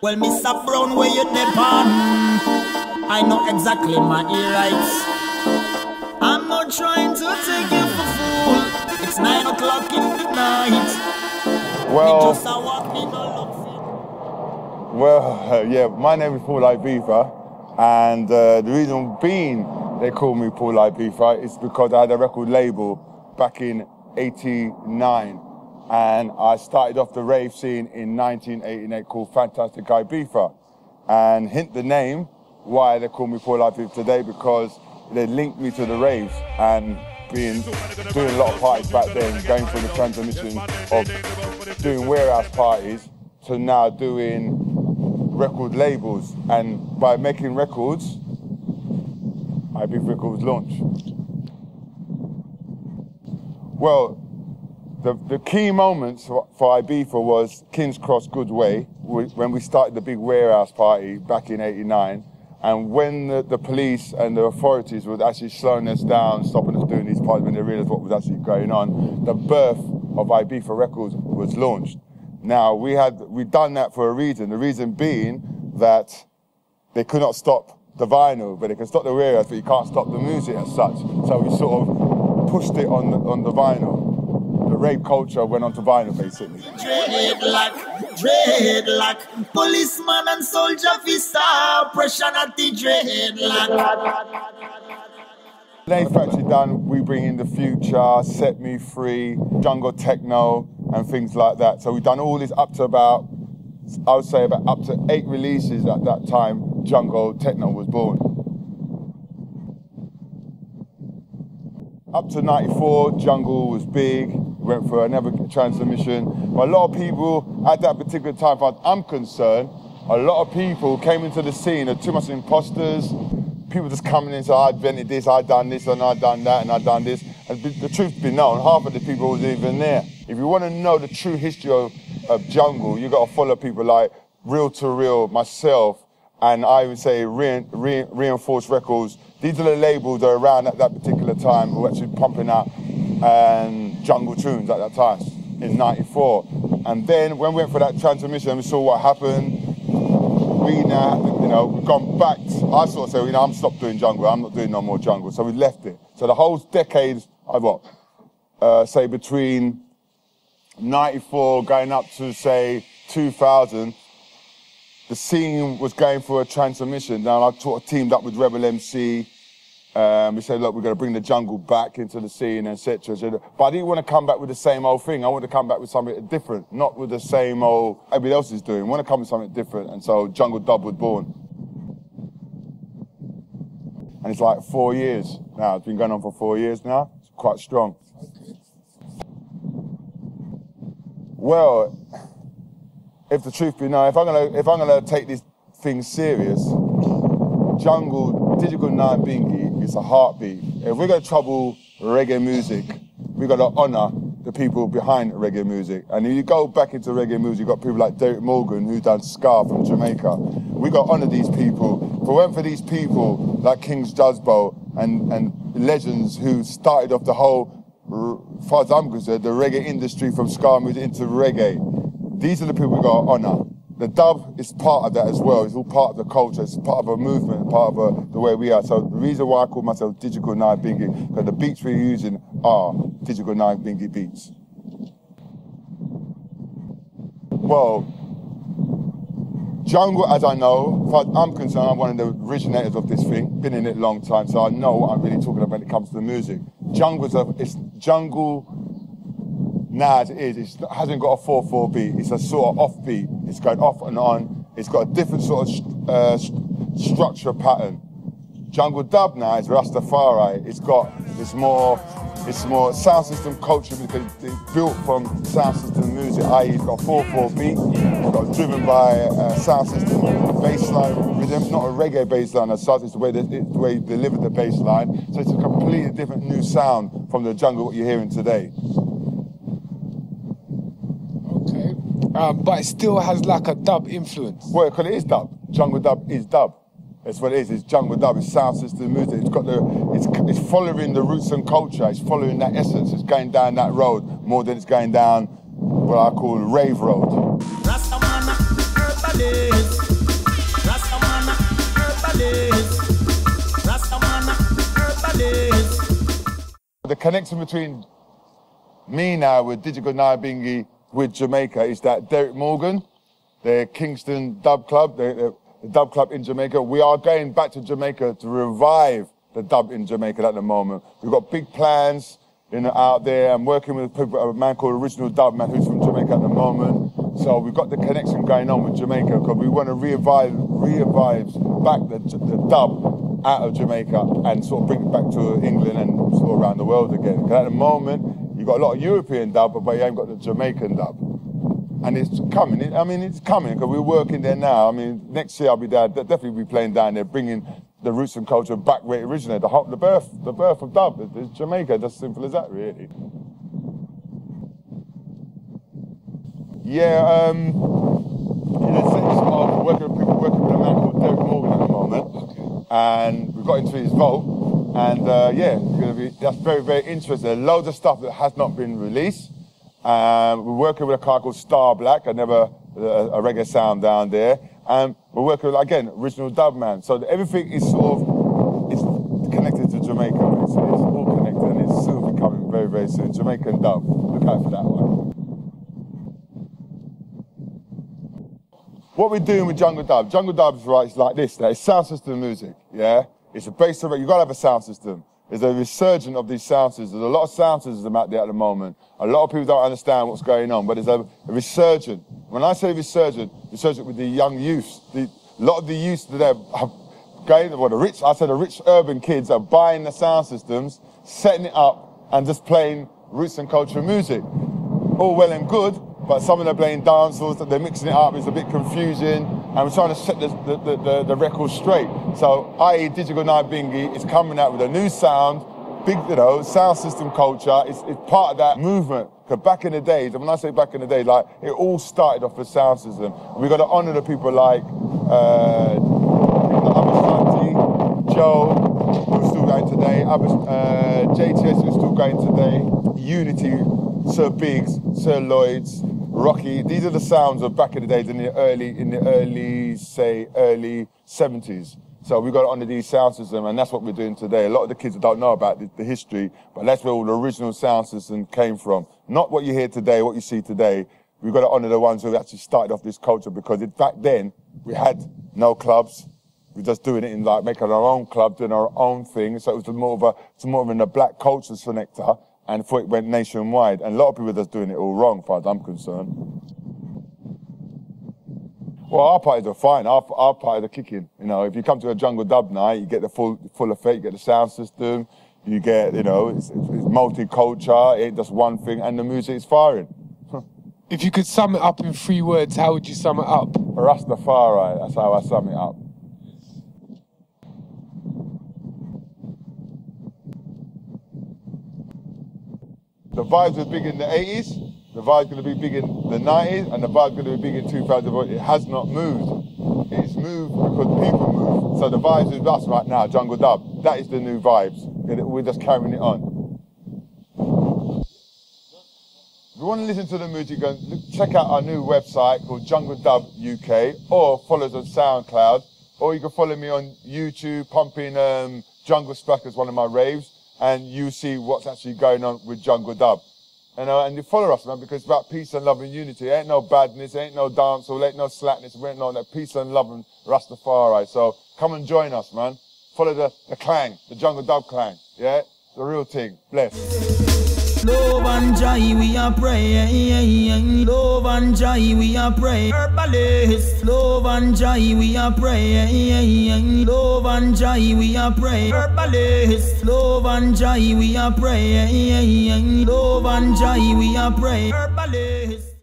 Well, Mr. Brown, where you depend? I know exactly my ear rights. I'm not trying to take you for fool. It's 9 o'clock in the night. Yeah, my name is Paul Ibiza, and the reason being they call me Paul Ibiza is because I had a record label back in '89, and I started off the rave scene in 1988 called Fantastic Ibiza, and hint the name why they call me Paul Ibiza today, because they linked me to the raves and doing a lot of parties back then, going through the transformation of doing warehouse parties to now doing record labels, and by making records, Ibiza Records launched. Well, the key moments for Ibiza was King's Cross Good Way, when we started the big warehouse party back in '89, and when the police and the authorities were actually slowing us down, stopping us doing these parties when they realised what was actually going on, the birth of Ibiza Records was launched. Now, we'd done that for a reason. The reason being that they could not stop the vinyl, but they can stop the warehouse, but you can't stop the music as such. So we sort of pushed it on the vinyl. The rape culture went onto vinyl, basically. Dreadlock, policeman and soldier vista, oppression at the dreadlock. Lane Factory done, we bring in the future, Set Me Free, jungle techno, and things like that. So we've done all this up to about, I would say about up to 8 releases at that time, jungle techno was born. Up to '94, jungle was big, went for another transformation. But a lot of people, at that particular time, as far as I'm concerned, a lot of people came into the scene, too much imposters, people just coming in and saying, I invented this, I done this, and I done that, and I done this. And the truth be known, half of the people wasn't even there. If you want to know the true history of jungle, you got to follow people like Real to Real, myself, and I would say Reinforced Records. These are the labels that are around at that particular time who were actually pumping out jungle tunes at that time in '94. And then when we went for that transformation, we saw what happened. We now, we've gone back. I sort of say, I'm stopped doing jungle. I'm not doing no more jungle. So we left it. So the whole decade, say between '94 going up to say 2000, the scene was going for a transformation. Now I teamed up with Rebel MC. We said, look, we're going to bring the jungle back into the scene, etc. But I didn't want to come back with the same old thing. I wanted to come back with something different, not with the same old everybody else is doing. I want to come with something different, and so Jungle Dub was born. And it's like 4 years now. It's been going on for 4 years now. It's quite strong. Well, if the truth be known, if I'm gonna take this thing serious, jungle, Digital NiyaBingui is a heartbeat. If we're gonna trouble reggae music, we've got to honour the people behind reggae music. And if you go back into reggae music, you've got people like Derek Morgan, who done Ska from Jamaica. We've got to honour these people. If it weren't for these people, like King's Juzbo and legends who started off the whole, as far as I'm concerned, the reggae industry from Ska music into reggae, these are the people we've got to honour. The dub is part of that as well. It's all part of the culture. It's part of a movement, part of the way we are. So the reason why I call myself Digital NiyaBingui, because the beats we're using are Digital NiyaBingui beats. Well, jungle, as I know, as far as I'm concerned, I'm one of the originators of this thing. Been in it a long time, so I know what I'm really talking about when it comes to the music. Jungle now as it is, it hasn't got a 4/4 beat. It's a sort of off beat. It's going off and on. It's got a different sort of structure pattern. Jungle Dub now is Rastafari. It's more sound system culture because it's built from sound system music, i.e. it's got a 4/4 beat. It's got driven by a sound system bassline rhythm, not a reggae bassline as such. It's the way you deliver the bassline. So it's a completely different new sound from the jungle what you're hearing today. But it still has like a dub influence. Well, because it is dub. Jungle Dub is dub. That's what it is. It's jungle dub. It's sound system music. It's following the roots and culture. It's following that essence. It's going down that road more than it's going down what I call rave road. herbalist. Rastaman herbalist. Rastaman herbalist. The connection between me now with Digital NiyaBingui with Jamaica is that Derek Morgan, the Kingston Dub Club, the dub club in Jamaica, we are going back to Jamaica to revive the dub in Jamaica at the moment. We've got big plans out there. I'm working with a man called Original Dub Man who's from Jamaica at the moment. So we've got the connection going on with Jamaica because we want to revive back the dub out of Jamaica and sort of bring it back to England and sort of around the world again. Because at the moment, you've got a lot of European dub, but you haven't got the Jamaican dub. And it's coming. It's coming because we're working there now. I mean, next year I'll be there. Definitely be playing down there, bringing the roots and culture back where it originated. The birth of dub. It's Jamaica. Just simple as that, really. Yeah. In a sense of working with a man called Derek Morgan at the moment, and we've got into his vault, and yeah, that's very, very interesting. There's loads of stuff that has not been released. We're working with a car called Star Black, a reggae sound down there. And we're working with, again, Original Dub Man. So everything is sort of, it's connected to Jamaica. It's all connected and it's soon becoming very, very soon. Jamaican dub. Look out for that one. What we're doing with Jungle Dub is right, it's like this. It's sound system music, yeah? It's a bass, you've got to have a sound system. There's a resurgence of these sound systems. There's a lot of sound systems out there at the moment. A lot of people don't understand what's going on, but there's a resurgence. When I say resurgence with the young youths. A lot of the youths that are going, the rich urban kids are buying the sound systems, setting it up, and just playing roots and cultural music. All well and good, but some of them are playing dancehall, they're mixing it up, it's a bit confusing, and we're trying to set the record straight. So, i.e. Digital NiyaBingui is coming out with a new sound, big, sound system culture, it's part of that movement. Because back in the days, and when I say back in the days, like, it all started off with sound system. We've got to honour the people like Abashanti, Joe, who's still going today, JTS, who's still going today, Unity, Sir Biggs, Sir Lloyds, Rocky. These are the sounds of back in the days in the early 70s. So we've got to honour these sound systems, and that's what we're doing today. A lot of the kids don't know about the history, but that's where all the original sound system came from. Not what you hear today, what you see today. We've got to honour the ones who actually started off this culture, because back then we had no clubs. We're just doing it in like making our own club, doing our own thing. So it was more of a black culture selector, and before it went nationwide. And a lot of people are just doing it all wrong, as far as I'm concerned. Well, our parties are fine. Our parties are kicking. If you come to a jungle dub night, you get the full effect. You get the sound system. You get, it's multicultural. It ain't just one thing, and the music is firing. If you could sum it up in 3 words, how would you sum it up? Rastafari. That's how I sum it up. The vibes were big in the 80s. The vibe's going to be big in the 90s, and the vibe's going to be big in 2000. It has not moved. It's moved because people move. So the vibes is us right now, jungle dub. That is the new vibes. We're just carrying it on. If you want to listen to the music, go check out our new website called Jungle Dub UK, or follow us on SoundCloud, or you can follow me on YouTube, pumping Jungle Splash as one of my raves, and you see what's actually going on with Jungle Dub. And you follow us, man, because it's about peace and love and unity. It ain't no badness, it ain't no dancehall, it ain't no slackness, it ain't no that peace and love and Rastafari. So come and join us, man. Follow the clan, the Jungle Dub clan, yeah? The real thing. Bless. Love and joy, we are praying. Love and joy, we are praying. Herbalist. Love and joy, we are praying. Love and joy, we are praying. Herbalist. Love and joy, we are praying. Love and joy, we are praying. Herbalist.